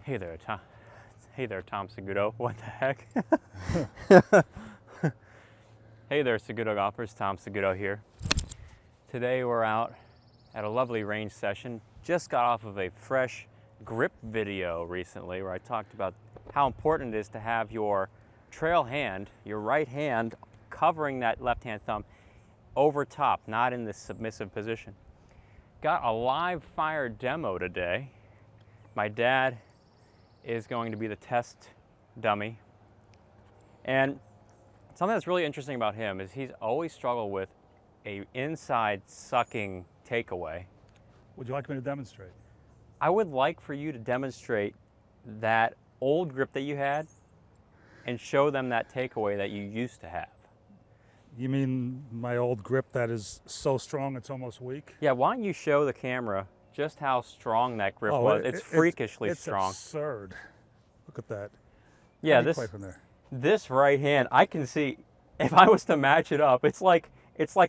Hey there, Tom. Hey there, Tom Saguto. What the heck? Hey there, Saguto golfers. Tom Saguto here. Today we're out at a lovely range session. Just got off of a fresh grip video recently where I talked about how important it is to have your trail hand, your right hand, covering that left hand thumb over top, not in this submissive position. Got a live fire demo today. My dad is going to be the test dummy. And something that's really interesting about him is he's always struggled with a inside sucking takeaway. Would you like me to demonstrate? I would like for you to demonstrate that old grip that you had and show them that takeaway that you used to have. You mean my old grip that is so strong it's almost weak? Yeah, why don't you show the camera just how strong that grip was. It's freakishly strong. It's absurd. Look at that. Yeah, Play from there. This right hand, I can see, if I was to match it up, it's like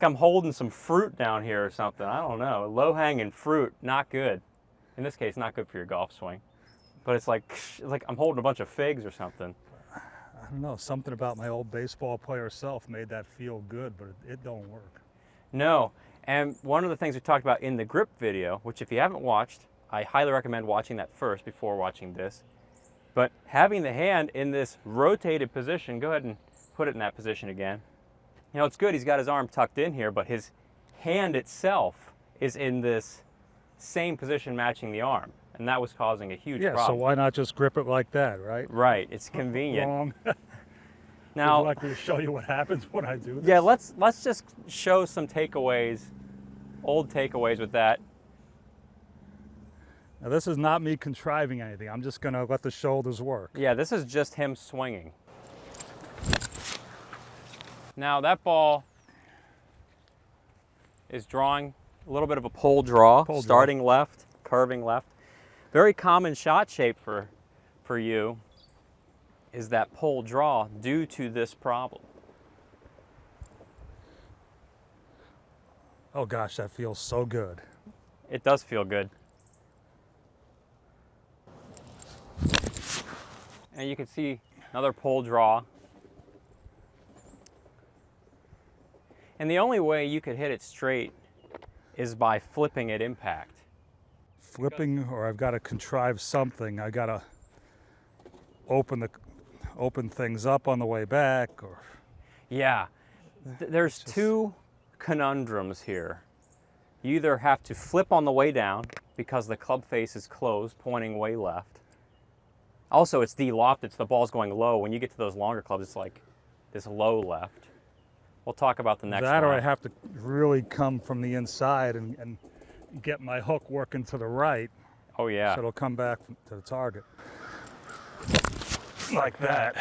I'm holding some fruit down here or something. I don't know. Low-hanging fruit, not good. In this case, not good for your golf swing. But it's like I'm holding a bunch of figs or something. I don't know. Something about my old baseball player self made that feel good, but it don't work. No. And one of the things we talked about in the grip video, which if you haven't watched, I highly recommend watching that first before watching this. But having the hand in this rotated position, go ahead and put it in that position again. You know, it's good he's got his arm tucked in here, but his hand itself is in this same position matching the arm. And that was causing a huge problem. Yeah, so why not just grip it like that, right? Right, it's convenient. Wrong. Now, would you like me to show you what happens when I do this? Yeah, let's just show some takeaways, old takeaways with that. Now this is not me contriving anything. I'm just gonna let the shoulders work. Yeah, this is just him swinging. Now that ball is drawing a little bit of a pull draw, starting left, curving left. Very common shot shape for you is that pull draw due to this problem. Oh gosh, that feels so good. It does feel good. And you can see another pull draw. And the only way you could hit it straight is by flipping at impact. Flipping, or I've got to contrive something. I got to open things up on the way back, or yeah, there's two conundrums here. You either have to flip on the way down because the club face is closed, pointing way left. Also, it's de-lofted, so the ball's going low. When you get to those longer clubs, it's like this low left. We'll talk about the next one. That, or I have to really come from the inside and get my hook working to the right. Oh yeah. So it'll come back to the target. Like that.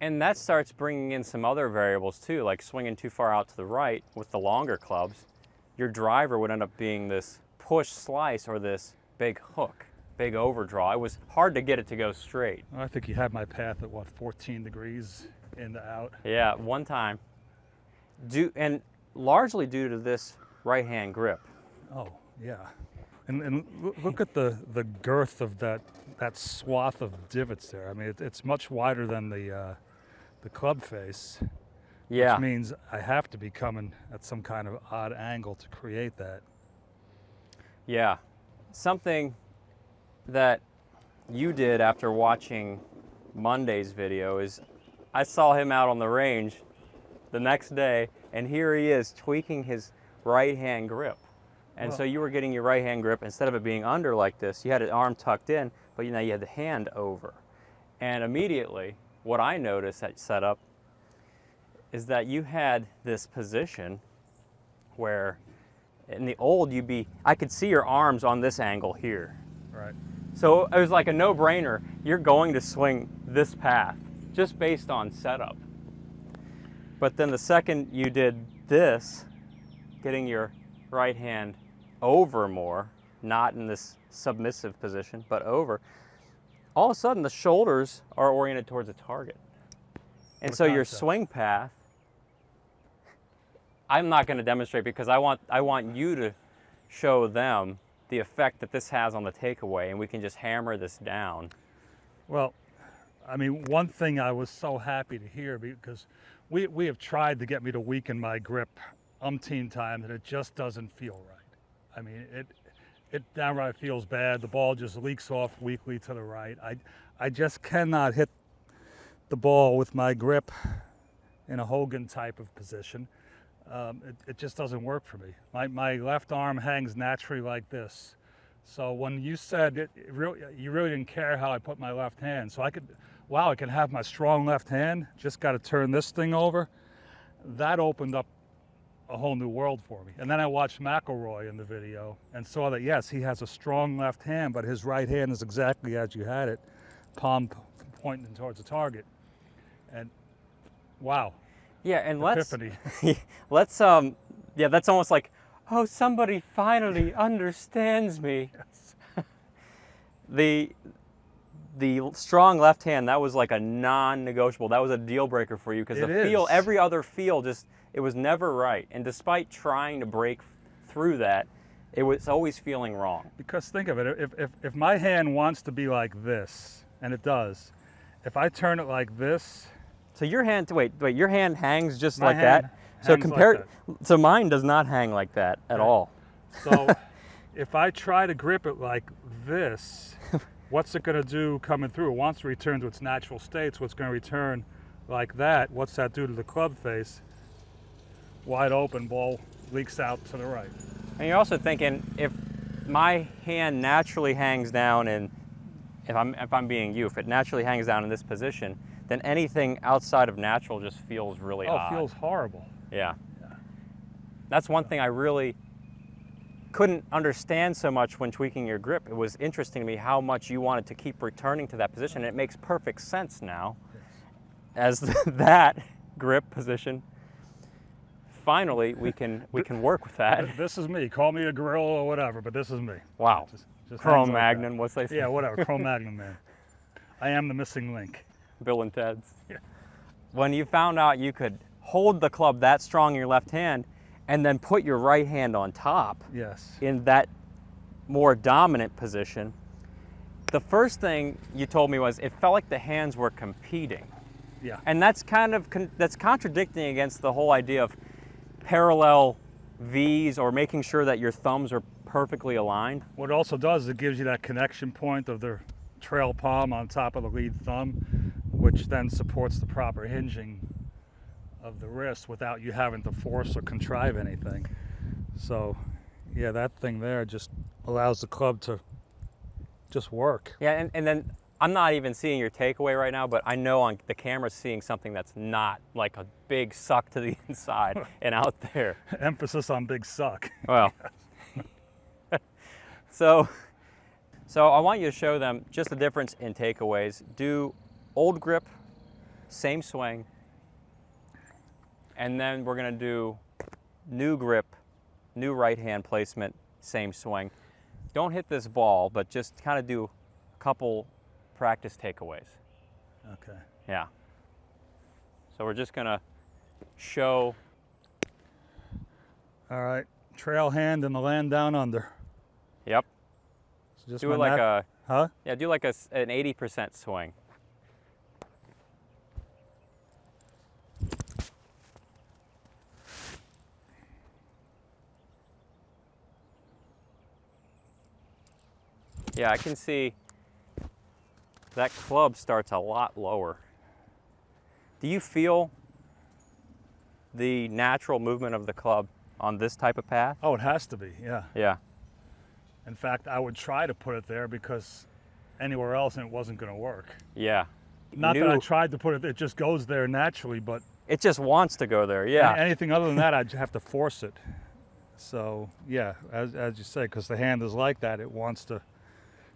And that starts bringing in some other variables too, like swinging too far out to the right with the longer clubs. Your driver would end up being this push slice or this big hook, big overdraw. It was hard to get it to go straight. I think you had my path at what, 14 degrees in to out? Yeah, one time. And largely due to this right hand grip. Oh, yeah. And look at the girth of that swath of divots there. I mean, it's much wider than the club face. Yeah. Which means I have to be coming at some kind of odd angle to create that. Yeah. Something that you did after watching Monday's video is I saw him out on the range the next day, and here he is tweaking his right hand grip. And so you were getting your right hand grip, instead of it being under like this, you had an arm tucked in, but now you had the hand over. And immediately, what I noticed at setup is that you had this position where in the old I could see your arms on this angle here. Right. So it was like a no-brainer. You're going to swing this path just based on setup. But then the second you did this, getting your right hand over more, not in this submissive position, but over, all of a sudden the shoulders are oriented towards the target. And so your swing path, I'm not going to demonstrate because I want you to show them the effect that this has on the takeaway, and we can just hammer this down. Well, I mean, one thing I was so happy to hear, because we have tried to get me to weaken my grip umpteen times, and it just doesn't feel right. I mean, it downright feels bad. The ball just leaks off weakly to the right. I just cannot hit the ball with my grip in a Hogan type of position. It just doesn't work for me. My left arm hangs naturally like this. So when you said you really didn't care how I put my left hand, so I can have my strong left hand, just got to turn this thing over. That opened up a whole new world for me. And then I watched McIlroy in the video and saw that, yes, he has a strong left hand, but his right hand is exactly as you had it, palm pointing towards the target. And wow. Yeah, and Epiphany. let's yeah, that's almost like, oh, somebody finally understands me. Yes. The strong left hand, that was like a non-negotiable. That was a deal breaker for you, because the feel, every other feel, just, it was never right. And despite trying to break through that, it was always feeling wrong. Because think of it, if my hand wants to be like this, and it does, if I turn it like this. So your hand, wait, your hand hangs just My like hand that? So hangs like that. So mine does not hang like that at all. So if I try to grip it like this, what's it going to do coming through? It wants to return to its natural state, so it's going to return like that. What's that do to the club face? Wide open, ball leaks out to the right. And you're also thinking, if my hand naturally hangs down, and if I'm being you, if it naturally hangs down in this position, then anything outside of natural just feels really odd. Oh, it feels horrible. Yeah. That's one thing I really couldn't understand so much when tweaking your grip. It was interesting to me how much you wanted to keep returning to that position, and it makes perfect sense now. Yes. As that grip position. Finally, we can work with that. This is me. Call me a gorilla or whatever, but this is me. Wow. Just Cro-Magnon, like what's they say? Yeah, whatever. Cro-Magnon, man. I am the missing link. Bill and Ted's. Yeah. When you found out you could hold the club that strong in your left hand and then put your right hand on top. Yes. In that more dominant position, the first thing you told me was it felt like the hands were competing. Yeah. And that's kind of that's contradicting against the whole idea of parallel V's, or making sure that your thumbs are perfectly aligned. What it also does is it gives you that connection point of the trail palm on top of the lead thumb, which then supports the proper hinging of the wrist without you having to force or contrive anything. So yeah, that thing there just allows the club to just work. Yeah, and then I'm not even seeing your takeaway right now, but I know on the camera seeing something that's not like a big suck to the inside and out there. Emphasis on big suck. Well, so I want you to show them just the difference in takeaways. Do old grip, same swing, and then we're gonna do new grip, new right hand placement, same swing. Don't hit this ball, but just kind of do a couple practice takeaways. Okay. Yeah. So we're just gonna show. All right. Trail hand and the land down under. Yep. So just do it like a. Huh? Yeah. Do like an 80% swing. Yeah, I can see that club starts a lot lower. Do you feel the natural movement of the club on this type of path? Oh, it has to be, yeah. Yeah. In fact, I would try to put it there because anywhere else it wasn't going to work. Yeah. Not that I tried to put it, it just goes there naturally, but it just wants to go there, yeah. Anything other than that, I'd have to force it. So, yeah, as you say, because the hand is like that, it wants to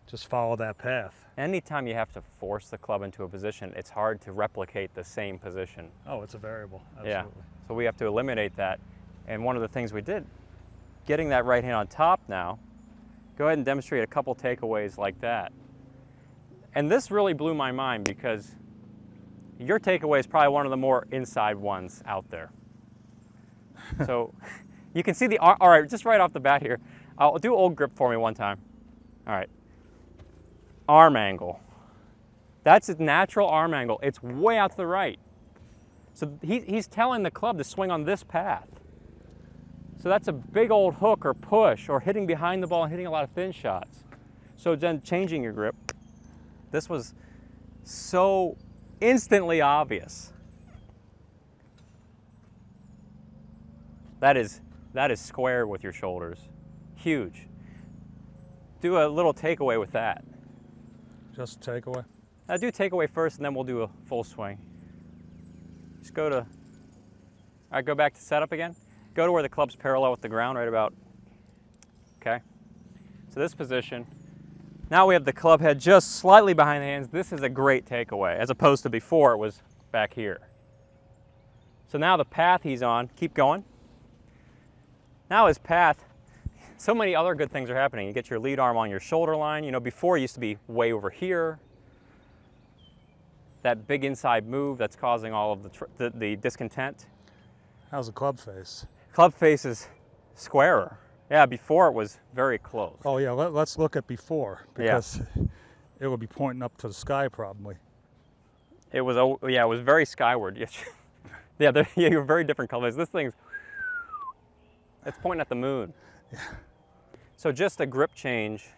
just follow that path. Anytime you have to force the club into a position, it's hard to replicate the same position. Oh, it's a variable, absolutely. Yeah, so we have to eliminate that. And one of the things we did, getting that right hand on top now, go ahead and demonstrate a couple takeaways like that. And this really blew my mind because your takeaway is probably one of the more inside ones out there. So you can see all right, just right off the bat here, I'll do old grip for me one time. All right. Arm angle. That's his natural arm angle. It's way out to the right. So he's telling the club to swing on this path. So that's a big old hook or push or hitting behind the ball and hitting a lot of thin shots. So then changing your grip. This was so instantly obvious. That is square with your shoulders. Huge. Do a little takeaway with that. Just takeaway? I'll do takeaway first and then we'll do a full swing. Just go to, all right, go back to setup again. Go to where the club's parallel with the ground, right about, okay. So this position, now we have the club head just slightly behind the hands. This is a great takeaway, as opposed to before it was back here. So now the path he's on, keep going. Now his path, so many other good things are happening. You get your lead arm on your shoulder line. You know, before it used to be way over here. That big inside move that's causing all of the discontent. How's the club face? Club face is squarer. Yeah, before it was very close. Oh yeah, let's look at before, because it would be pointing up to the sky probably. It was, yeah, it was very skyward. Yeah, you're very different colors. This thing's, it's pointing at the moon. Yeah. So just a grip change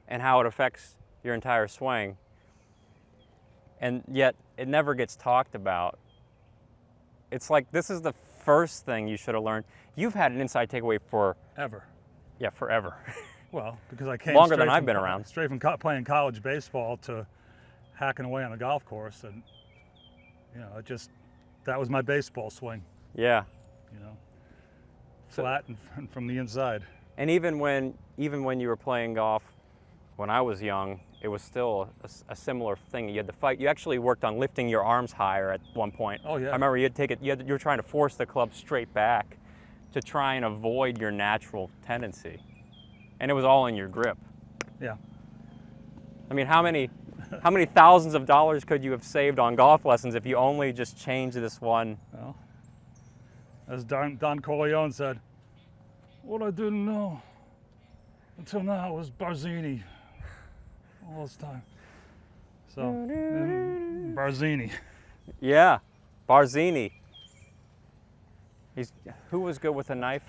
and how it affects your entire swing, and yet it never gets talked about. It's like this is the first thing you should have learned. You've had an inside takeaway for Ever. Yeah, forever. Well, because I came longer straight than I've from been around. Straight from playing college baseball to hacking away on a golf course, and you know, that was my baseball swing. Yeah. You know, flat and from the inside. And even when you were playing golf, when I was young, it was still a similar thing. You had to fight. You actually worked on lifting your arms higher at one point. Oh yeah. I remember you'd take it. You were trying to force the club straight back to try and avoid your natural tendency, and it was all in your grip. Yeah. I mean, how many thousands of dollars could you have saved on golf lessons if you only just changed this one? Well, as Don Corleone said, what I didn't know until now was Barzini all this time. So, Barzini. Yeah, Barzini. Who was good with a knife?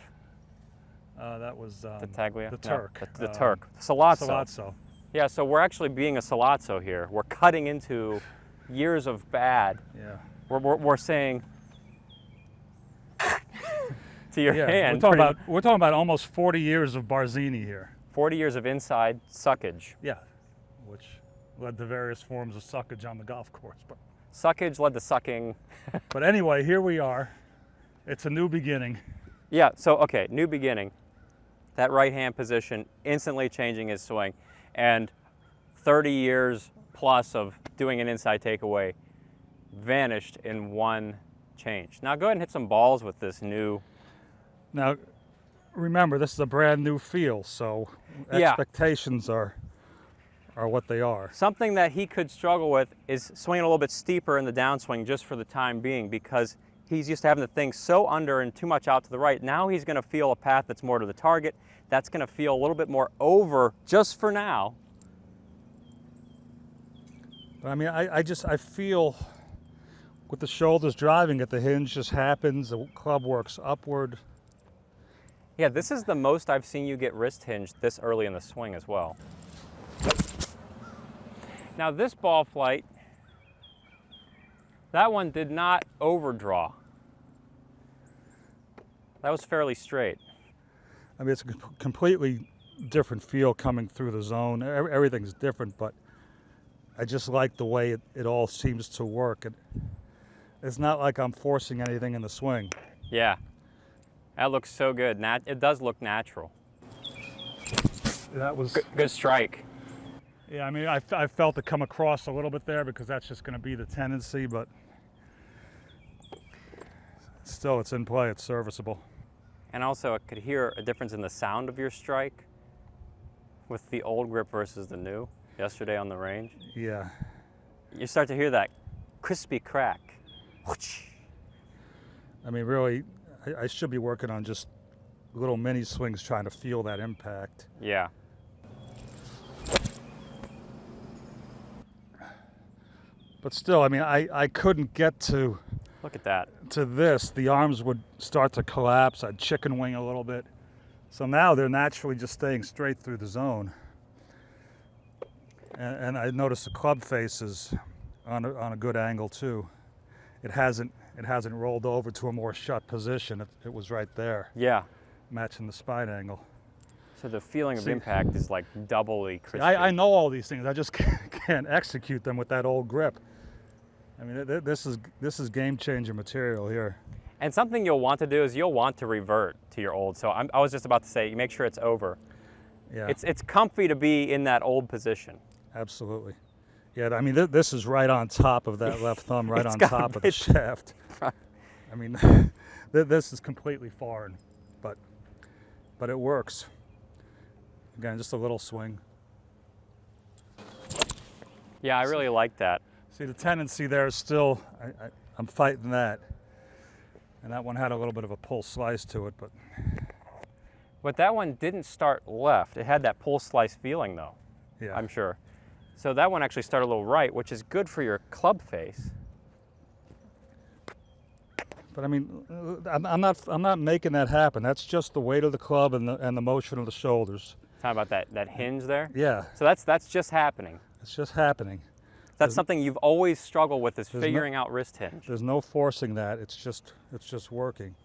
That was The Taglia? the No, Turk. the Turk. Salazzo. Salazzo. Yeah, so we're actually being a Salazzo here. We're cutting into years of bad. Yeah. We're saying to your hand. We're talking about almost 40 years of Barzini here. 40 years of inside suckage. Yeah, which led to various forms of suckage on the golf course. Suckage led to sucking. But anyway, here we are. It's a new beginning. Yeah, so okay, new beginning. That right hand position, instantly changing his swing. And 30 years plus of doing an inside takeaway vanished in one change. Now go ahead and hit some balls with this new. Now, remember, this is a brand new feel, so Yeah. expectations are what they are. Something that he could struggle with is swinging a little bit steeper in the downswing just for the time being, because he's used to having the thing so under and too much out to the right. Now he's going to feel a path that's more to the target. That's going to feel a little bit more over just for now. I mean, I feel with the shoulders driving it, the hinge just happens, the club works upward. Yeah, this is the most I've seen you get wrist hinged this early in the swing as well. Now this ball flight, that one did not overdraw. That was fairly straight. I mean, it's a completely different feel coming through the zone. Everything's different, but I just like the way it all seems to work. It's not like I'm forcing anything in the swing. Yeah, that looks so good. It does look natural. That was good strike. Yeah, I mean, I felt it come across a little bit there because that's just going to be the tendency, but still, it's in play. It's serviceable. And also, I could hear a difference in the sound of your strike with the old grip versus the new yesterday on the range. Yeah. You start to hear that crispy crack. I mean, really, I should be working on just little mini swings trying to feel that impact. Yeah. But still, I mean, I couldn't get to Look at that. this. The arms would start to collapse. I'd chicken wing a little bit. So now they're naturally just staying straight through the zone. And I noticed the club face is on a good angle too. It hasn't rolled over to a more shut position. It was right there, Yeah. matching the spine angle. So the feeling of See- impact is like doubly crispy. I know all these things. I just can't execute them with that old grip. I mean, this is game changer material here. And something you'll want to do is you'll want to revert to your old. So I was just about to say, make sure it's over. Yeah, It's comfy to be in that old position. absolutely. Yeah, I mean, this is right on top of that left thumb, right It's on got top a of the bit- shaft. I mean, this is completely foreign, but it works. Again, just a little swing. Yeah, I really like that. See, the tendency there is still, I'm fighting that. And that one had a little bit of a pull slice to it, But that one didn't start left. It had that pull slice feeling though, yeah. I'm sure. So that one actually started a little right, which is good for your club face. But I mean, I'm not making that happen. That's just the weight of the club and the motion of the shoulders. Talking about that hinge there. Yeah, So that's just happening. it's just happening. That's something you've always struggled with is There's no- figuring out wrist hinge. There's no forcing that. It's just working.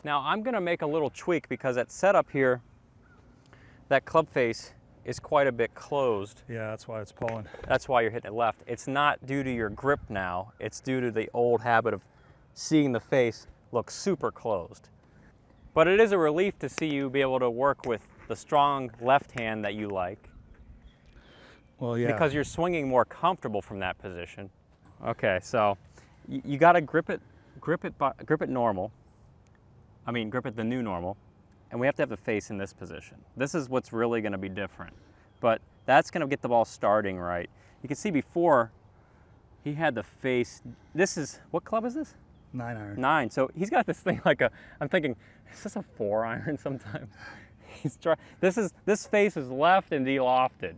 Now I'm gonna make a little tweak because that setup here, that club face is quite a bit closed. Yeah, that's why it's pulling. That's why you're hitting it left. It's not due to your grip now, it's due to the old habit of seeing the face look super closed. But it is a relief to see you be able to work with the strong left hand that you like Well, yeah. because you're swinging more comfortable from that position. Okay, so you got to grip it normal. I mean, grip it the new normal, and we have to have the face in this position. This is what's really going to be different, but that's going to get the ball starting right. You can see before he had the face. This is, what club is this? 9-iron. 9. So he's got this thing like I'm thinking, is this a 4-iron sometimes? This face is left and de-lofted.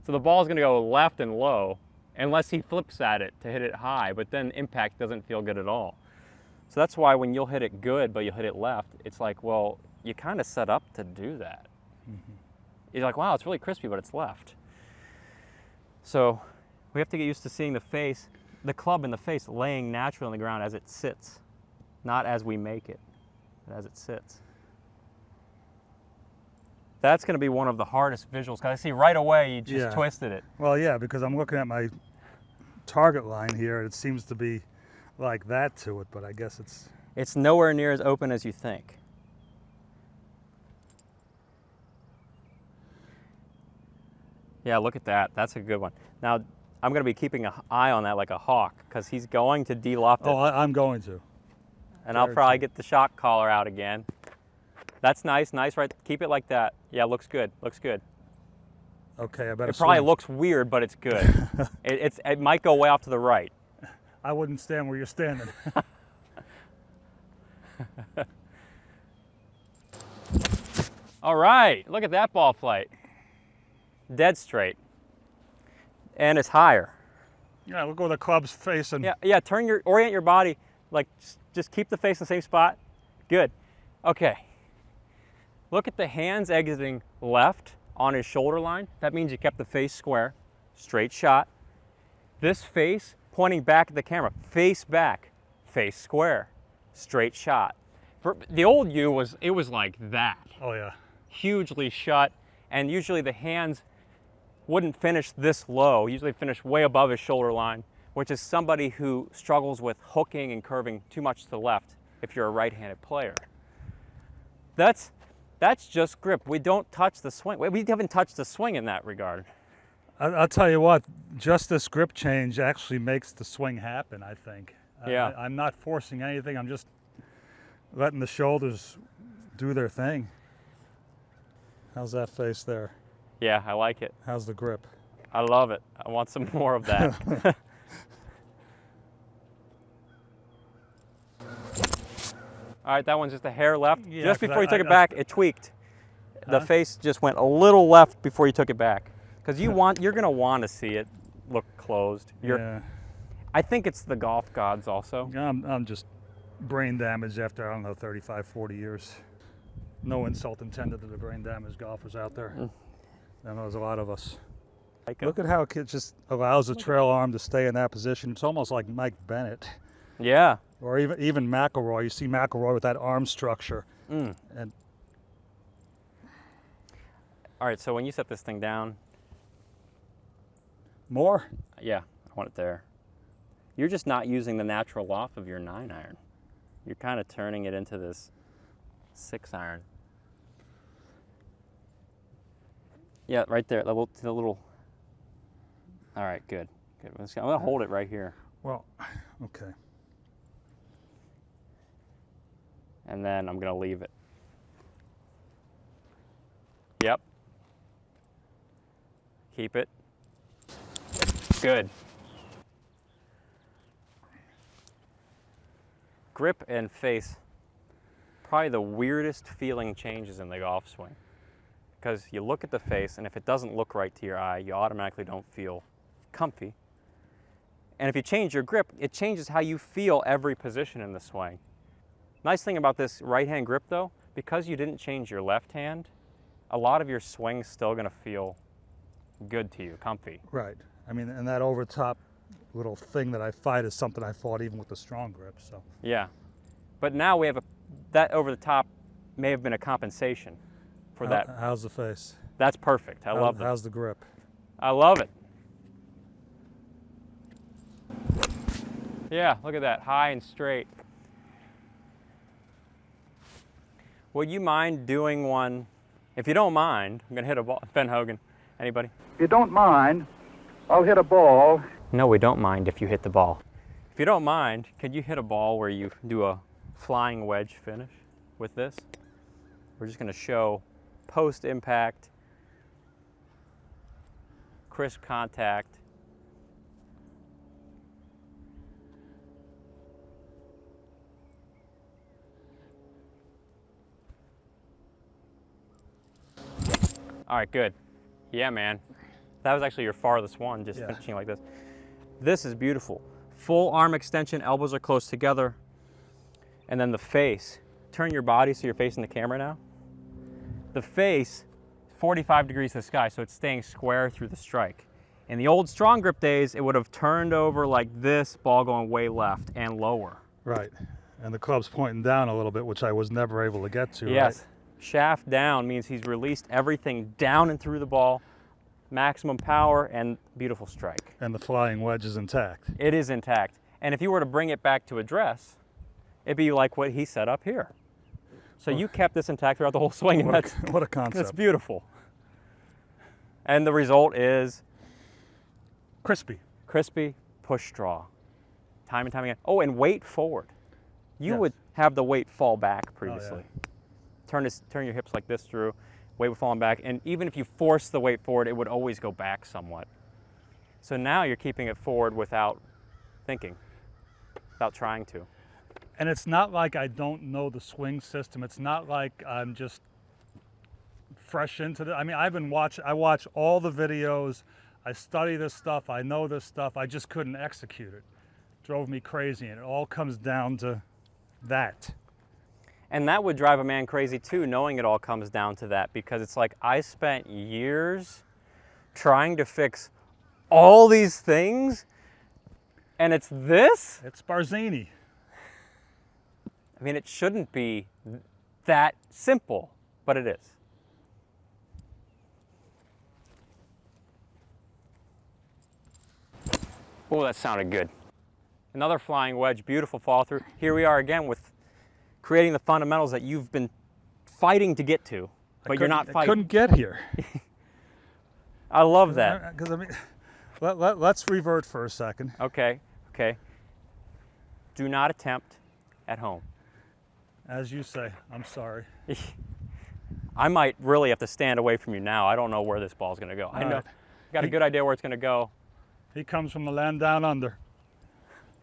So the ball's gonna go left and low unless he flips at it to hit it high, but then impact doesn't feel good at all. So that's why when you'll hit it good, but you'll hit it left, it's like, well, you kind of set up to do that. Mm-hmm. You're like, wow, it's really crispy, but it's left. So we have to get used to seeing the club in the face laying naturally on the ground as it sits, not as we make it, but as it sits. That's going to be one of the hardest visuals because I see right away you just twisted it. Well, yeah, because I'm looking at my target line here, and it seems to be like that to it, but I guess It's nowhere near as open as you think. Yeah, look at that. That's a good one. Now, I'm going to be keeping an eye on that like a hawk because he's going to de-loft it. Oh, I'm going to. And I'll probably get the shock collar out again. That's nice, right? Keep it like that. Yeah, looks good, looks good. Okay, I better It probably swing. looks weird, but it's good. It might go way off to the right. I wouldn't stand where you're standing. All right, look at that ball flight. Dead straight. And it's higher. Yeah, look where the club's facing. Yeah, orient your body, like just keep the face in the same spot. Good. Okay. Look at the hands exiting left on his shoulder line. That means you kept the face square, straight shot. This face pointing back at the camera, face back, face square, straight shot. For the old you was like that. Oh, yeah. Hugely shut, and usually the hands wouldn't finish this low, usually finish way above his shoulder line, which is somebody who struggles with hooking and curving too much to the left if you're a right-handed player. That's just grip. We don't touch the swing. We haven't touched the swing in that regard. I'll tell you what, just this grip change actually makes the swing happen, I think. Yeah. I'm not forcing anything. I'm just letting the shoulders do their thing. How's that face there? Yeah, I like it. How's the grip? I love it. I want some more of that. All right, that one's just a hair left. Yeah, Just 'cause before you took it back, it tweaked. The Huh? face just went a little left before you took it back. Because you're gonna want to see it look closed. Yeah. I think it's the golf gods also. I'm just brain damaged after, I don't know, 35, 40 years. No insult intended to the brain damaged golfers out there. I know there's a lot of us. Look at how it just allows the trail arm to stay in that position. It's almost like Mike Bennett. Yeah. Or even McIlroy. You see McIlroy with that arm structure. And all right, so when you set this thing down. more? Yeah, I want it there. You're just not using the natural loft of your 9-iron. You're kind of turning it into this 6-iron. Yeah, right there, the little. All right, good. I'm gonna hold it right here. Well, okay. And then I'm gonna leave it. Yep. Keep it. Good. Grip and face, probably the weirdest feeling changes in the golf swing. Because you look at the face, and if it doesn't look right to your eye, you automatically don't feel comfy. And if you change your grip, it changes how you feel every position in the swing. Nice thing about this right-hand grip though, because you didn't change your left hand, a lot of your swing's still gonna feel good to you, comfy. Right. I mean, and that over top little thing that I fight is something I fought even with the strong grip. So Yeah. But now we have that over the top may have been a compensation for that. How's the face? That's perfect. I love it. How's the grip? I love it. Yeah, look at that, high and straight. Would you mind doing one? If you don't mind, I'm gonna hit a ball. Ben Hogan, anybody? If you don't mind, I'll hit a ball. No, we don't mind if you hit the ball. If you don't mind, could you hit a ball where you do a flying wedge finish with this? We're just gonna show post-impact, crisp contact. All right, good. Yeah, man. That was actually your farthest one, just finishing like this. This is beautiful. Full arm extension, elbows are close together. And then the face. Turn your body so you're facing the camera now. The face, 45 degrees to the sky, so it's staying square through the strike. In the old strong grip days, it would have turned over like this, ball going way left and lower. Right. And the club's pointing down a little bit, which I was never able to get to. Yes. Right? Shaft down means he's released everything down and through the ball, maximum power and beautiful strike. And the flying wedge is intact. It is intact. And if you were to bring it back to address, it'd be like what he set up here. So you kept this intact throughout the whole swing, and What a concept. that's beautiful. And the result is Crispy. crispy push draw, time and time again. Oh, and weight forward. You would have the weight fall back previously. Turn your hips like this through, weight would fall back, and even if you force the weight forward, it would always go back somewhat. So now you're keeping it forward without thinking, without trying to. And it's not like I don't know the swing system. It's not like I'm just fresh into it. I mean, I watch all the videos. I study this stuff. I know this stuff. I just couldn't execute it. Drove me crazy, and it all comes down to that. And that would drive a man crazy too, knowing it all comes down to that, because it's like I spent years trying to fix all these things, and it's this? It's Barzini. I mean, it shouldn't be that simple, but it is. Oh, that sounded good. Another flying wedge, beautiful follow through. Here we are again with creating the fundamentals that you've been fighting to get to, but you're not fighting. I couldn't get here. I love that. Because I mean, let's revert for a second. Okay. Do not attempt at home. As you say, I'm sorry. I might really have to stand away from you now. I don't know where this ball's going to go. I know. right. Got a good idea where it's going to go. He comes from the land down under.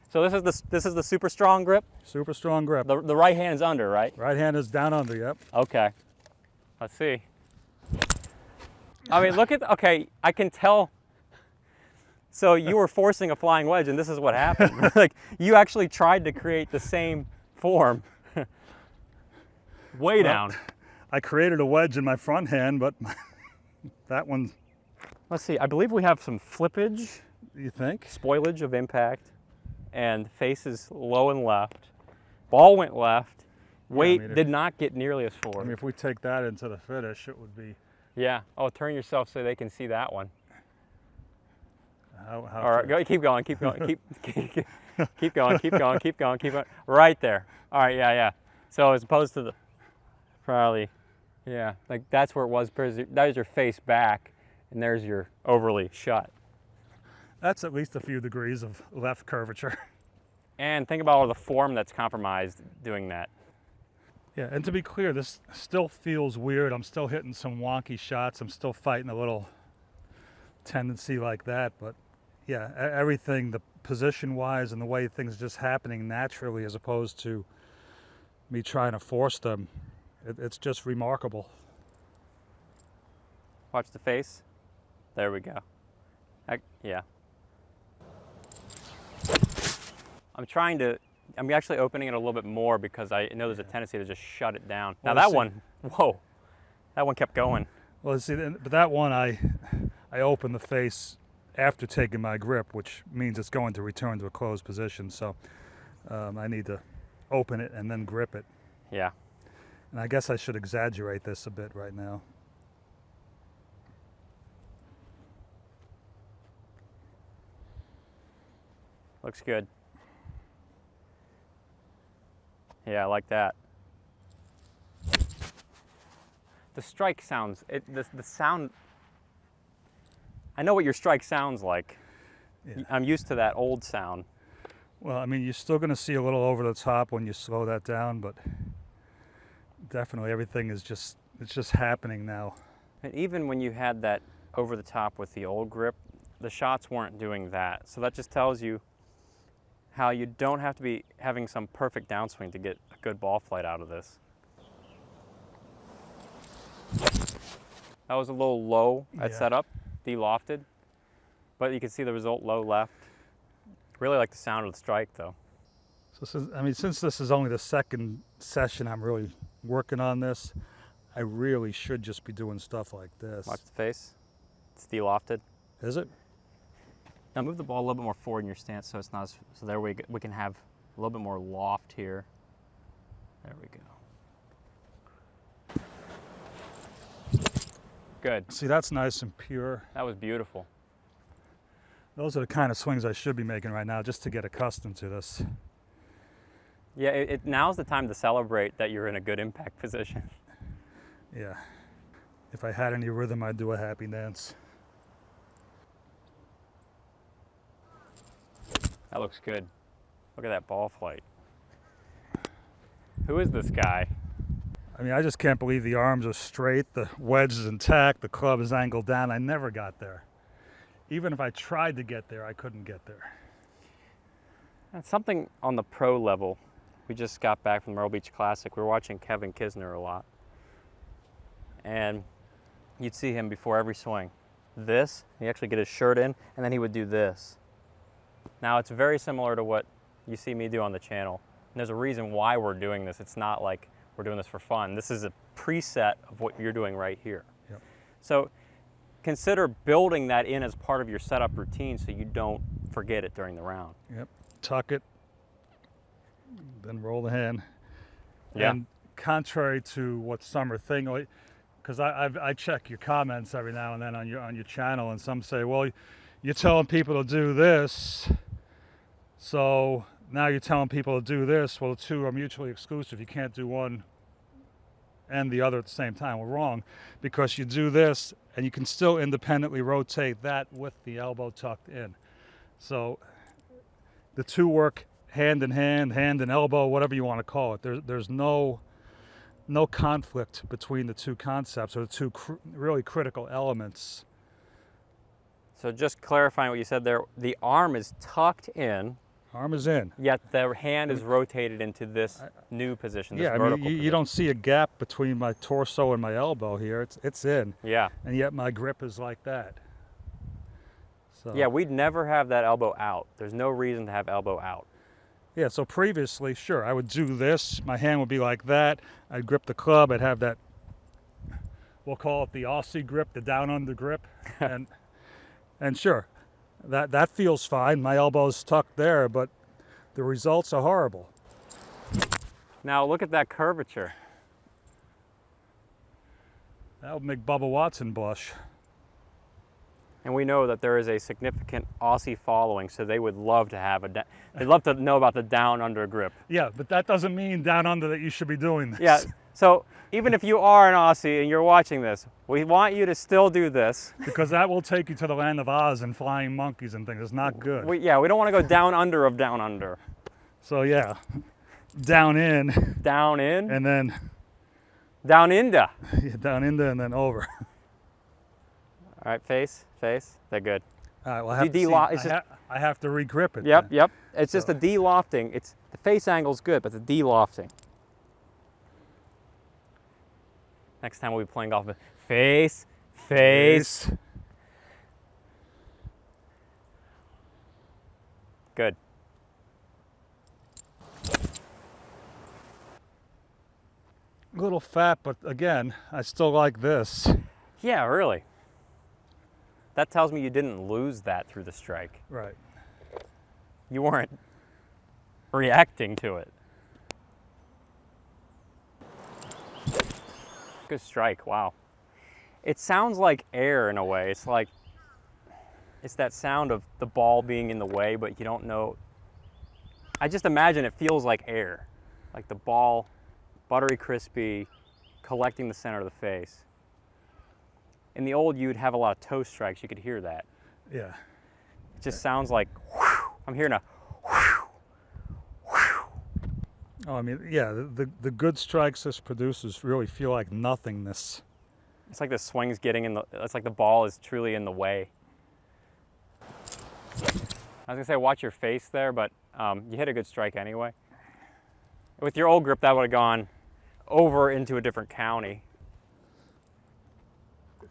So this is the super strong grip? Super strong grip. The right hand is under, right? Right hand is down under, yep. Okay. Let's see. I mean, look at, okay, I can tell. So you were forcing a flying wedge and this is what happened. Like, you actually tried to create the same form. Way down. I created a wedge in my front hand, but that one. Let's see, I believe we have some flippage. You think? Spoilage of impact, and faces low and left. Ball went left. Weight did not get nearly as forward. I mean, if we take that into the finish, it would be. Yeah. Oh, turn yourself so they can see that one. How All right, go, keep going, keep going, keep going, keep going, keep going, keep going. Right there. All right, yeah. So as opposed to the, probably, yeah, like that's where it was. That was your face back, and there's your overly shut. That's at least a few degrees of left curvature. And think about all the form that's compromised doing that. Yeah, and to be clear, this still feels weird. I'm still hitting some wonky shots. I'm still fighting a little tendency like that, but yeah, everything, the position-wise and the way things are just happening naturally as opposed to me trying to force them, it's just remarkable. Watch the face. There we go. Yeah. I'm actually opening it a little bit more because I know there's a tendency to just shut it down. Now that one, whoa, that one kept going. Well, see, but that one I opened the face after taking my grip, which means it's going to return to a closed position. So I need to open it and then grip it. Yeah. And I guess I should exaggerate this a bit right now. Looks good. Yeah, I like that. The strike sounds, the sound, I know what your strike sounds like. Yeah. I'm used to that old sound. Well, I mean, you're still going to see a little over the top when you slow that down, but definitely everything is just, it's just happening now. And even when you had that over the top with the old grip, the shots weren't doing that. So that just tells you how you don't have to be having some perfect downswing to get a good ball flight out of this. That was a little low at setup, de-lofted, but you can see the result low left. Really like the sound of the strike though. So since this is only the second session I'm really working on this, I really should just be doing stuff like this. Watch the face. It's de-lofted. Is it? Now move the ball a little bit more forward in your stance so it's not as, so there we can have a little bit more loft here. There we go. Good. See, that's nice and pure. That was beautiful. Those are the kind of swings I should be making right now just to get accustomed to this. Yeah, now's the time to celebrate that you're in a good impact position. Yeah. If I had any rhythm, I'd do a happy dance. That looks good. Look at that ball flight. Who is this guy? I mean, I just can't believe the arms are straight, the wedge is intact, the club is angled down. I never got there. Even if I tried to get there, I couldn't get there. That's something on the pro level. We just got back from the Myrtle Beach Classic. We were watching Kevin Kisner a lot. And you'd see him before every swing. This, he'd actually get his shirt in, and then he would do this. Now, it's very similar to what you see me do on the channel. And there's a reason why we're doing this. It's not like we're doing this for fun. This is a preset of what you're doing right here. Yep. So consider building that in as part of your setup routine so you don't forget it during the round. Yep. Tuck it, then roll the hand. Yeah. And contrary to what some are thinking, because I check your comments every now and then on your channel, and some say, well, you're telling people to do this, so now you're telling people to do this. Well, the two are mutually exclusive. You can't do one and the other at the same time. We're wrong, because you do this and you can still independently rotate that with the elbow tucked in. So the two work hand in hand, hand and elbow, whatever you want to call it. There's no conflict between the two concepts, or the two really critical elements. So just clarifying what you said there, the arm is tucked in. Arm is in. Yet the hand is rotated into this new position, this Yeah, I vertical mean, you position. don't see a gap between my torso and my elbow here. It's in. Yeah. And yet my grip is like that. So, Yeah, we'd never have that elbow out. There's no reason to have elbow out. yeah, so previously, sure, I would do this. My hand would be like that. I'd grip the club. I'd have that, we'll call it the Aussie grip, the down under grip. and sure, that feels fine. My elbow's tucked there, but the results are horrible. Now look at that curvature. That would make Bubba Watson blush. And we know that there is a significant Aussie following, so they would love to have they'd love to know about the down under grip. Yeah, but that doesn't mean down under that you should be doing this. Yeah, so even if you are an Aussie and you're watching this, we want you to still do this. Because that will take you to the land of Oz and flying monkeys and things. It's not good. We don't want to go down under of down under. So yeah, down in. Down in. And then Down into. down into and then over. All right, face. They're good. All right, well, I have, You to, see, de-lock- it's I have to re-grip it. Yep, then. yep. It's just the de-lofting. The face angle's good, but the de-lofting. Next time we'll be playing golf with face. Good. A little fat, but again, I still like this. Yeah, really. That tells me you didn't lose that through the strike. Right. You weren't reacting to it. Good strike, wow. It sounds like air in a way. It's that sound of the ball being in the way, but you don't know. I just imagine it feels like air. Like the ball, buttery crispy, collecting the center of the face. In the old, you'd have a lot of toe strikes. You could hear that. Yeah. It just sounds like, whew. I'm hearing a whew, whew. Oh, I mean, yeah, the good strikes this produces really feel like nothingness. It's like the swing's it's like the ball is truly in the way. I was gonna say, watch your face there, but you hit a good strike anyway. With your old grip, that would have gone over into a different county.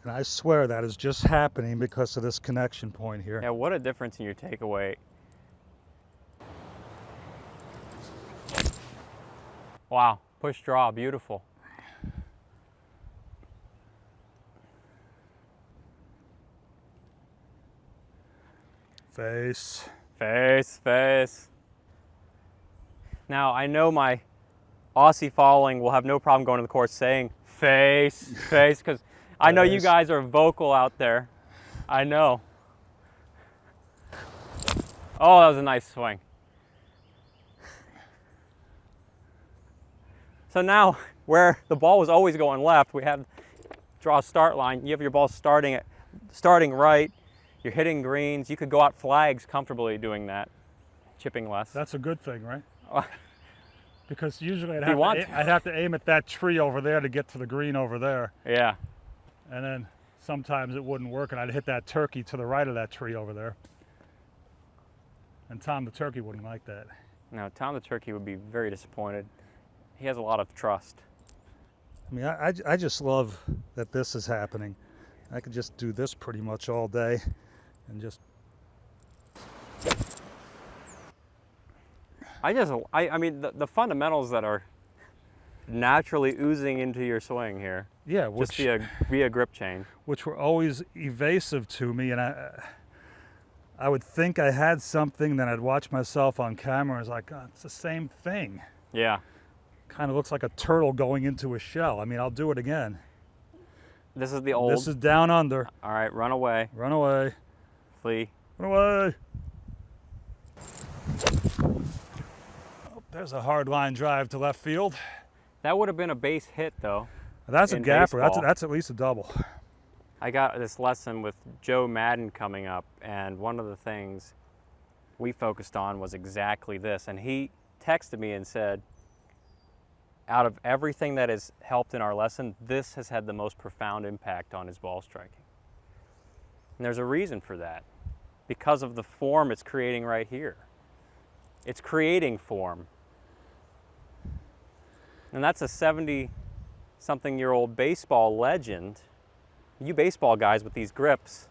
And I swear that is just happening because of this connection point here. Yeah, what a difference in your takeaway. Wow, push draw, beautiful. Face. Now, I know my Aussie following will have no problem going to the course saying face, because I know you guys are vocal out there. I know. Oh, that was a nice swing. So now, where the ball was always going left, we have draw a start line. You have your ball starting right. You're hitting greens. You could go out flags comfortably doing that, chipping less. That's a good thing, right? Because usually I'd have to aim at that tree over there to get to the green over there. Yeah. And then sometimes it wouldn't work and I'd hit that turkey to the right of that tree over there. And Tom the turkey wouldn't like that. No, Tom the turkey would be very disappointed. He has a lot of trust. I mean, I just love that this is happening. I could just do this pretty much all day and just... I mean, the fundamentals that are naturally oozing into your swing here. Yeah, just via grip change. Which were always evasive to me, and I would think I had something, then I'd watch myself on camera, and it's like, oh, it's the same thing. Yeah. Kind of looks like a turtle going into a shell. I mean, I'll do it again. This is the old. This is down under. All right, run away. Run away. Flee. Run away. Oh, there's a hard line drive to left field. That would have been a base hit, though. That's a gapper. Baseball. That's at least a double. I got this lesson with Joe Madden coming up, and one of the things we focused on was exactly this. And he texted me and said, out of everything that has helped in our lesson, this has had the most profound impact on his ball striking. And there's a reason for that, because of the form it's creating right here. It's creating form. And that's a 70-something-year-old baseball legend. You baseball guys with these grips.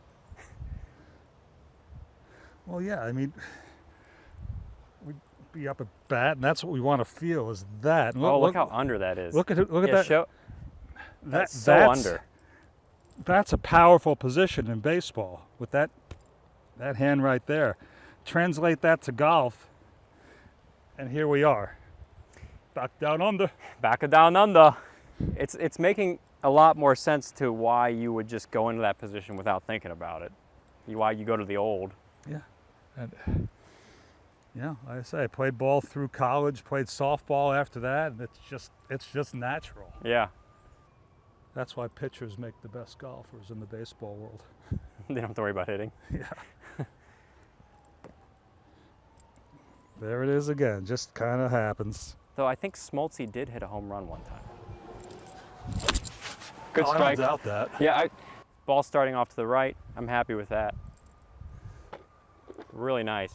Well, yeah, I mean, we'd be up at bat, and that's what we want to feel is that. And Look how under that is. Look at that. That's so under. That's a powerful position in baseball with that hand right there. Translate that to golf, and here we are. Back down under. Back down under. It's making a lot more sense to why you would just go into that position without thinking about it. Why you go to the old. Yeah. And yeah, like I say, I played ball through college, played softball after that, and it's just natural. Yeah. That's why pitchers make the best golfers in the baseball world. They don't have to worry about hitting. Yeah. There it is again, just kind of happens. Though I think Smoltzy did hit a home run one time. Good I strike. don't doubt that. Yeah, ball starting off to the right. I'm happy with that. Really nice.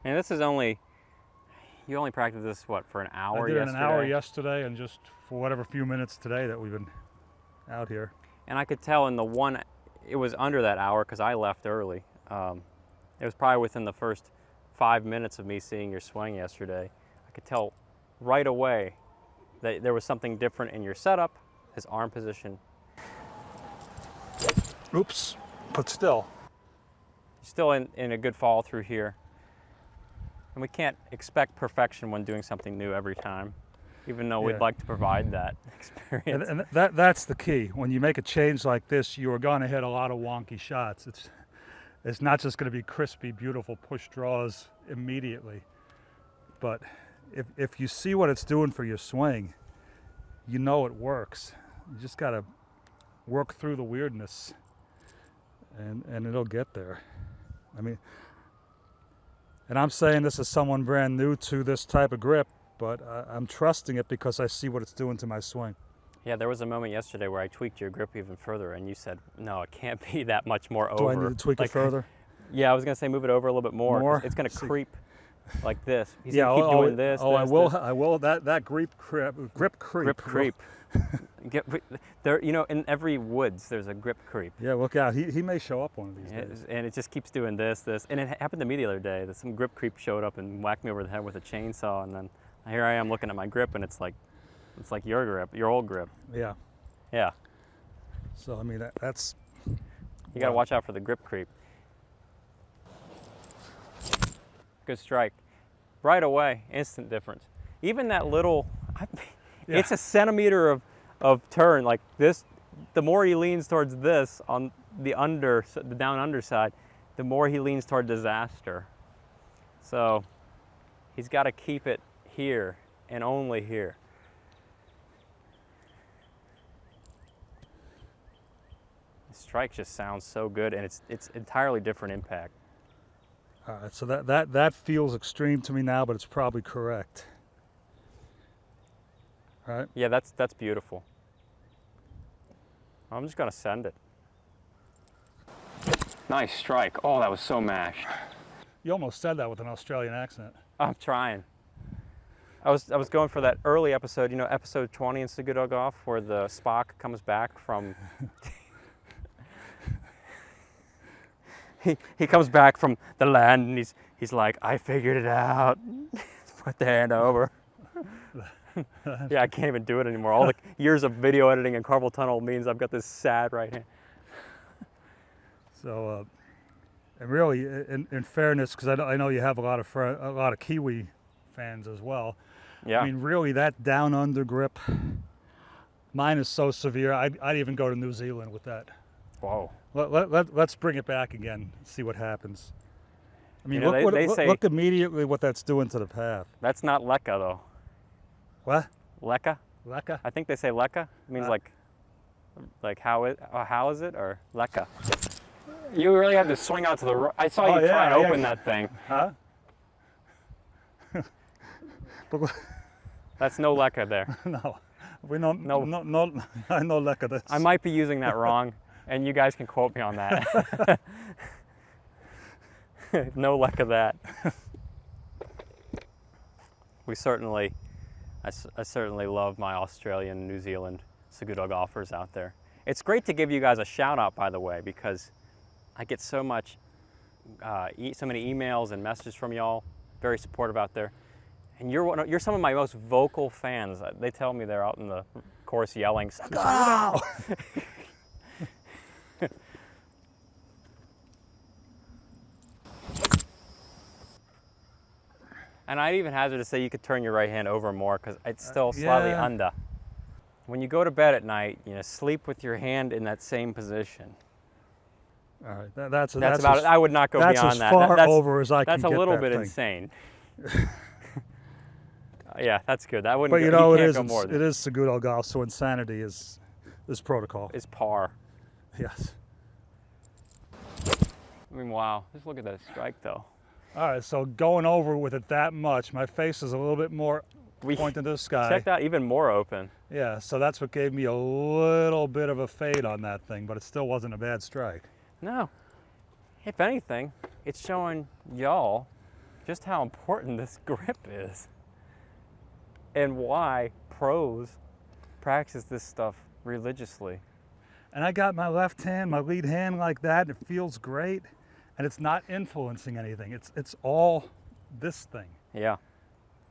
And this is you only practiced this, what, for an hour yesterday? I did an hour yesterday and just for whatever few minutes today that we've been out here. And I could tell in the one, it was under that hour because I left early. It was probably within the first 5 minutes of me seeing your swing yesterday. I could tell right away that there was something different in your setup, his arm position. Oops, but still. Still in a good follow through here. And we can't expect perfection when doing something new every time, even though we'd like to provide that experience. And that's the key. When you make a change like this, you are going to hit a lot of wonky shots. It's not just going to be crispy, beautiful push draws immediately. But if you see what it's doing for your swing, you know it works. You just got to work through the weirdness, and it'll get there. I mean, and I'm saying this as someone brand new to this type of grip, but I'm trusting it because I see what it's doing to my swing. Yeah, there was a moment yesterday where I tweaked your grip even further, and you said, no, it can't be that much more Do over. I need to tweak it further? Yeah, I was going to say move it over a little bit more. More? It's going to creep like this. He's Yeah, going to keep doing this. Oh, this, I will. this. I will. That grip creep. Grip creep. There, you know, in every woods, there's a grip creep. Yeah, look out. He may show up one of these days. And it just keeps doing this. And it happened to me the other day that some grip creep showed up and whacked me over the head with a chainsaw, and then here I am looking at my grip, and it's like your grip, your old grip. Yeah. Yeah. So I mean that's. You got to watch out for the grip creep. Good strike. Right away, instant difference. Even that little, it's a centimeter of turn like this. The more he leans towards this on the down underside, the more he leans toward disaster. So he's got to keep it here and only here. The strike just sounds so good, and it's entirely different impact. All right, so that feels extreme to me now, but it's probably correct. All right. Yeah, that's beautiful. I'm just gonna send it. Nice strike. Oh, that was so mashed. You almost said that with an Australian accent. I'm trying. I was going for that early episode, you know, episode 20 in SagutoGolf, where the Spock comes back from. He comes back from the land, and he's like, I figured it out. Put the hand over. Yeah, I can't even do it anymore. All the years of video editing and carpal tunnel means I've got this sad right hand. So, and really, in fairness, because I know you have a lot of Kiwi fans as well. Yeah. I mean, really, that down under grip, mine is so severe. I'd even go to New Zealand with that. Whoa. Let's bring it back again. See what happens. I mean, you know, look immediately what that's doing to the path. That's not Leka though. What? Leka? Leka? I think they say Leka. It means like how is it or Leka? You really had to swing out to the right. I saw you try and open that thing. Huh? That's no Leka there. No. We don't. No. I know Leka this. I might be using that wrong, and you guys can quote me on that. No luck of that. I certainly love my Australian, New Zealand Seguto golfers out there. It's great to give you guys a shout out, by the way, because I get so much, so many emails and messages from y'all, very supportive out there. And you're some of my most vocal fans. They tell me they're out in the course yelling, "Seguto!" And I'd even hazard to say you could turn your right hand over more because it's still slightly yeah. under. When you go to bed at night, sleep with your hand in that same position. All right, that's about it. I would not go that's beyond as that. far over as I can That's get a little that bit thing. insane. Yeah, that's good. That wouldn't. But you go, know, you can't go it more than is Seguto golf, so insanity is protocol. is par. Yes. I mean, wow. Just look at that strike, though. All right, so going over with it that much, my face is a little bit more pointing to the sky. Check that, even more open. Yeah, so that's what gave me a little bit of a fade on that thing, but it still wasn't a bad strike. No. If anything, it's showing y'all just how important this grip is and why pros practice this stuff religiously. And I got my left hand, my lead hand like that, and it feels great, and it's not influencing anything. It's all this thing. Yeah.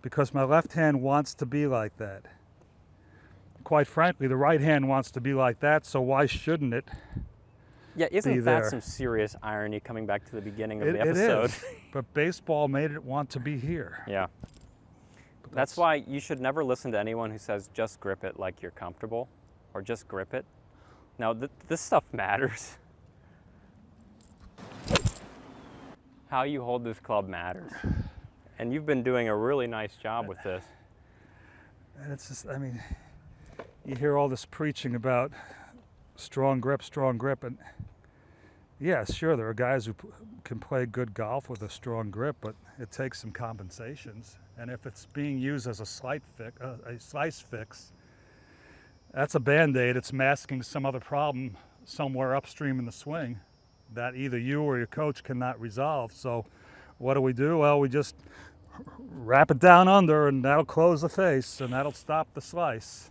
Because my left hand wants to be like that. Quite frankly, the right hand wants to be like that, so why shouldn't it? Yeah, isn't be that there? some serious irony coming back to the beginning of It the episode? is, but baseball made it want to be here. Yeah. That's why you should never listen to anyone who says just grip it like you're comfortable or just grip it. No, this stuff matters. How you hold this club matters. And you've been doing a really nice job with this. And it's just, I mean, you hear all this preaching about strong grip, and yeah, sure, there are guys who can play good golf with a strong grip, but it takes some compensations. And if it's being used as a slice fix, that's a Band-Aid. It's masking some other problem somewhere upstream in the swing that either you or your coach cannot resolve. So what do? Well, we just wrap it down under, and that'll close the face, and that'll stop the slice.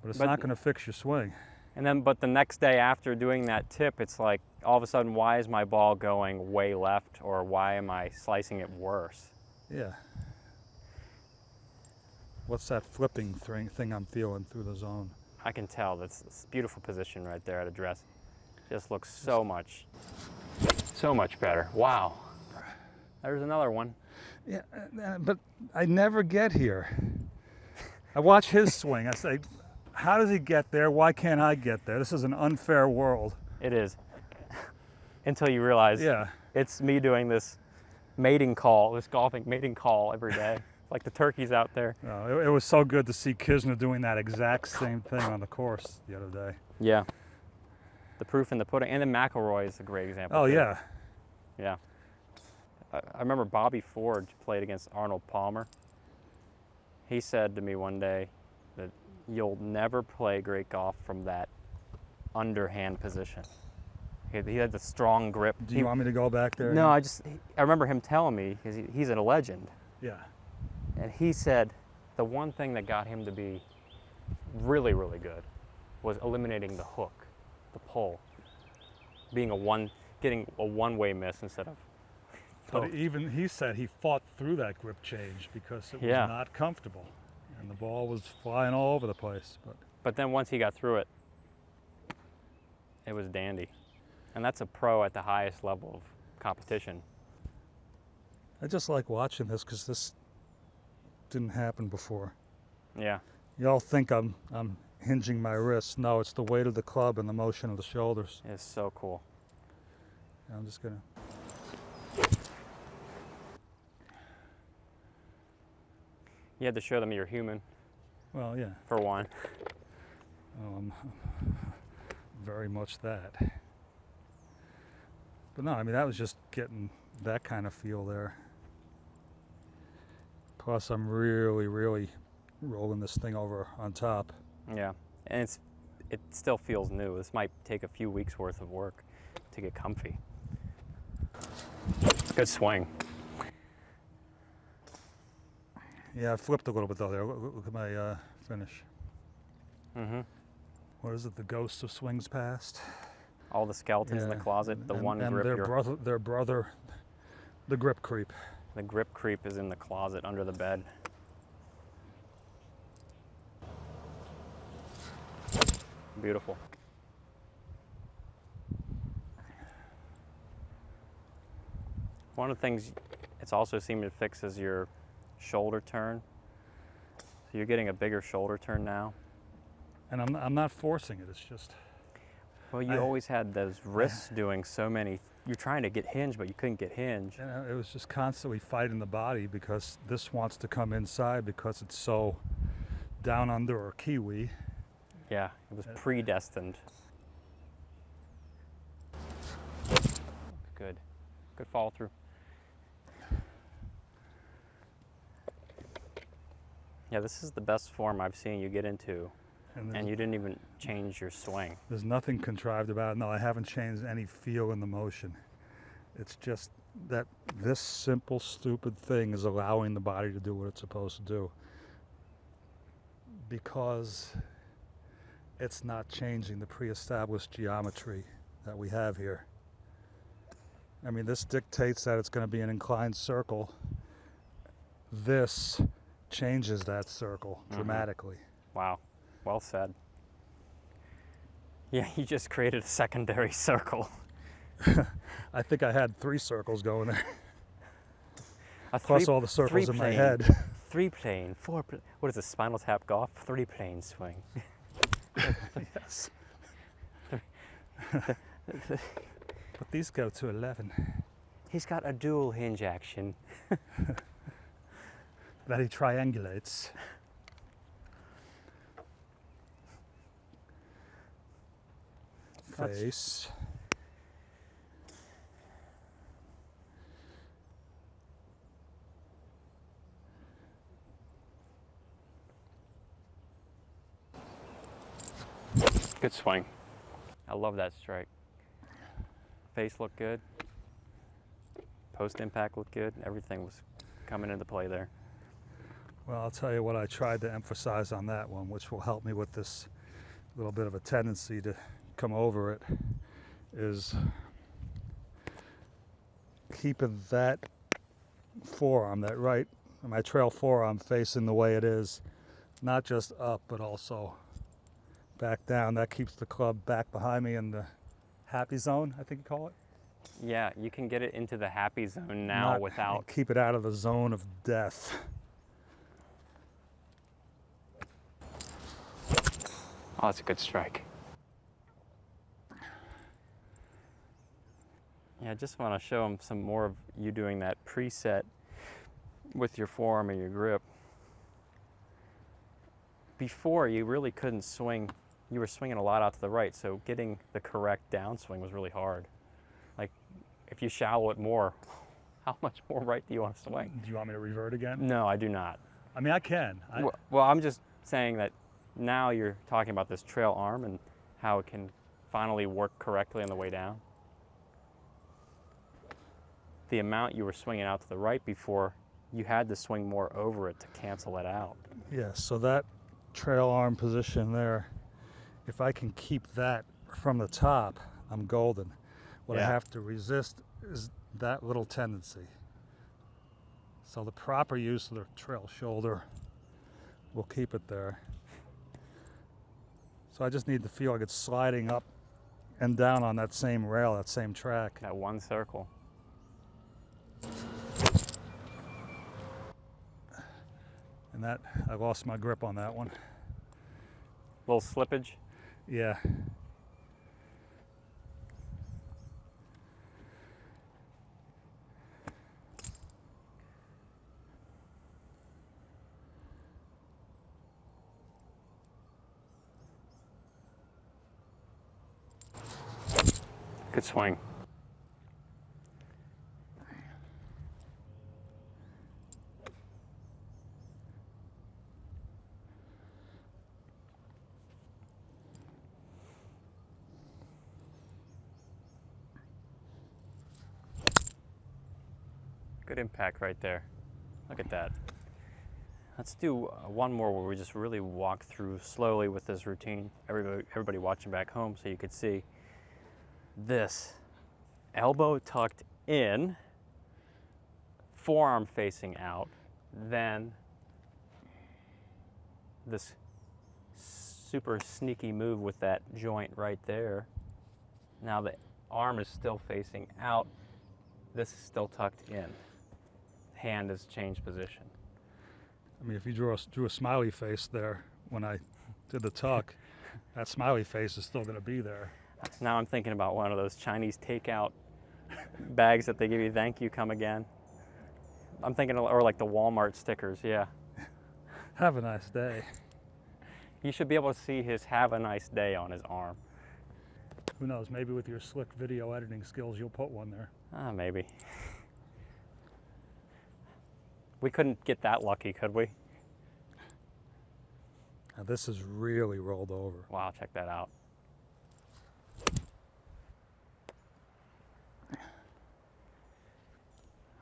But it's not going to fix your swing. And then, but the next day after doing that tip, it's like, all of a sudden, why is my ball going way left, or why am I slicing it worse? Yeah. What's that flipping thing I'm feeling through the zone? I can tell. That's a beautiful position right there at address. Just looks so much better. Wow. There's another one. Yeah, but I never get here. I watch his swing. I say, how does he get there? Why can't I get there? This is an unfair world. It is. Until you realize it's me doing this golfing mating call every day. Like the turkeys out there. No, it was so good to see Kisner doing that exact same thing on the course the other day. Yeah. The proof in the pudding. And then McElroy is a great example. Oh, too. yeah. Yeah. I remember Bobby Ford played against Arnold Palmer. He said to me one day that you'll never play great golf from that underhand position. He had the strong grip. Do you want me to go back there? No, I remember him telling me, because he's a legend. Yeah. And he said the one thing that got him to be really, really good was eliminating the hook, the pull, getting a one-way miss instead of. But even he said he fought through that grip change because it was not comfortable, and the ball was flying all over the place. But then once he got through it, it was dandy, and that's a pro at the highest level of competition. I just like watching this because this didn't happen before. Yeah. Y'all think I'm hinging my wrists. No, it's the weight of the club and the motion of the shoulders. It's so cool. I'm just gonna. You had to show them you're human. Well, yeah. For one. Very much that. But no, I mean, that was just getting that kind of feel there. Plus, I'm really, really rolling this thing over on top. Yeah, and it still feels new. This might take a few weeks worth of work to get comfy. Good swing. Yeah, I flipped a little bit though there. Look at my finish. Mm-hmm. What is it? The ghost of swings past. All the skeletons in the closet, the one and grip. their brother, the grip creep. The grip creep is in the closet under the bed. Beautiful. One of the things it's also seemed to fix is your shoulder turn. So you're getting a bigger shoulder turn now. And I'm not forcing it. It's just. Well, you always had those wrists doing so many. You're trying to get hinge, but you couldn't get hinge. It was just constantly fighting the body because this wants to come inside because it's so down under or kiwi. Yeah, it was predestined. Good. Good follow through. Yeah, this is the best form I've seen you get into. And you didn't even change your swing. There's nothing contrived about it. No, I haven't changed any feel in the motion. It's just that this simple, stupid thing is allowing the body to do what it's supposed to do. Because it's not changing the pre-established geometry that we have here. I mean, this dictates that it's going to be an inclined circle. This changes that circle dramatically. Wow. Well said. Yeah, you just created a secondary circle. I think I had 3 circles going there. Plus all the circles in my head. 3-plane, 4-plane. What is this, Spinal Tap golf? 3-plane swing. Yes. But these go to 11. He's got a dual hinge action. That he triangulates. Face. Good swing. I love that strike. Face looked good. Post impact looked good. Everything was coming into play there. Well, I'll tell you what I tried to emphasize on that one, which will help me with this little bit of a tendency to come over it, is keeping that forearm, that right, my trail forearm facing the way it is, not just up, but also back down. That keeps the club back behind me in the happy zone, I think you call it. Yeah, you can get it into the happy zone now without... Keep it out of the zone of death. Oh, that's a good strike. Yeah, I just want to show them some more of you doing that preset with your forearm and your grip. Before, you really couldn't swing. You were swinging a lot out to the right, so getting the correct downswing was really hard. Like, if you shallow it more, how much more right do you want to swing? Do you want me to revert again? No, I do not. I mean, I can. Well, I'm just saying that now you're talking about this trail arm and how it can finally work correctly on the way down. The amount you were swinging out to the right before, you had to swing more over it to cancel it out. Yeah, so that trail arm position there, if I can keep that from the top, I'm golden. What I have to resist is that little tendency. So the proper use of the trail shoulder will keep it there. So I just need to feel like it's sliding up and down on that same rail, that same track. That one circle. And that, I lost my grip on that one. Little slippage. Yeah. Good swing. Good impact right there. Look at that. Let's do one more where we just really walk through slowly with this routine. Everybody watching back home, so you could see this. Elbow tucked in, forearm facing out, then this super sneaky move with that joint right there. Now the arm is still facing out. This is still tucked in. Hand has changed position. I mean, if you drew a smiley face there when I did the tuck, that smiley face is still going to be there. Now I'm thinking about one of those Chinese takeout bags that they give you, thank you, come again. I'm thinking, or like the Walmart stickers, yeah. Have a nice day. You should be able to see his have a nice day on his arm. Who knows, maybe with your slick video editing skills, you'll put one there. Maybe. We couldn't get that lucky, could we? Now this is really rolled over. Wow, check that out.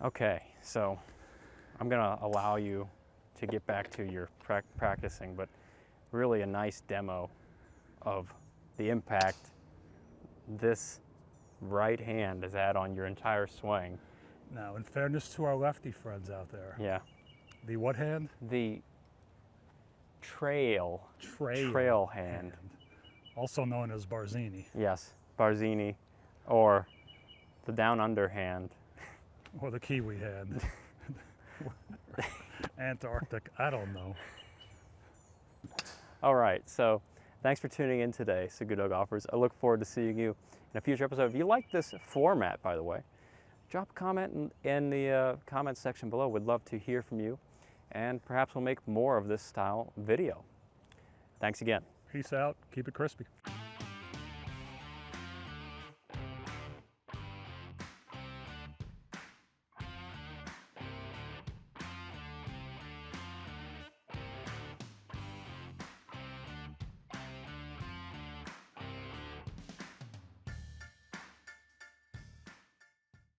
Okay, so I'm gonna allow you to get back to your practicing, but really a nice demo of the impact this right hand has had on your entire swing. Now, in fairness to our lefty friends out there, Yeah. the what hand? The trail hand. Also known as Barzini. Yes, Barzini, or the down under hand. Or the Kiwi hand. Antarctic, I don't know. All right, so thanks for tuning in today, Seguto Golfers. I look forward to seeing you in a future episode. If you like this format, by the way, drop a comment in the comment section below. We'd love to hear from you, and perhaps we'll make more of this style video. Thanks again. Peace out. Keep it crispy.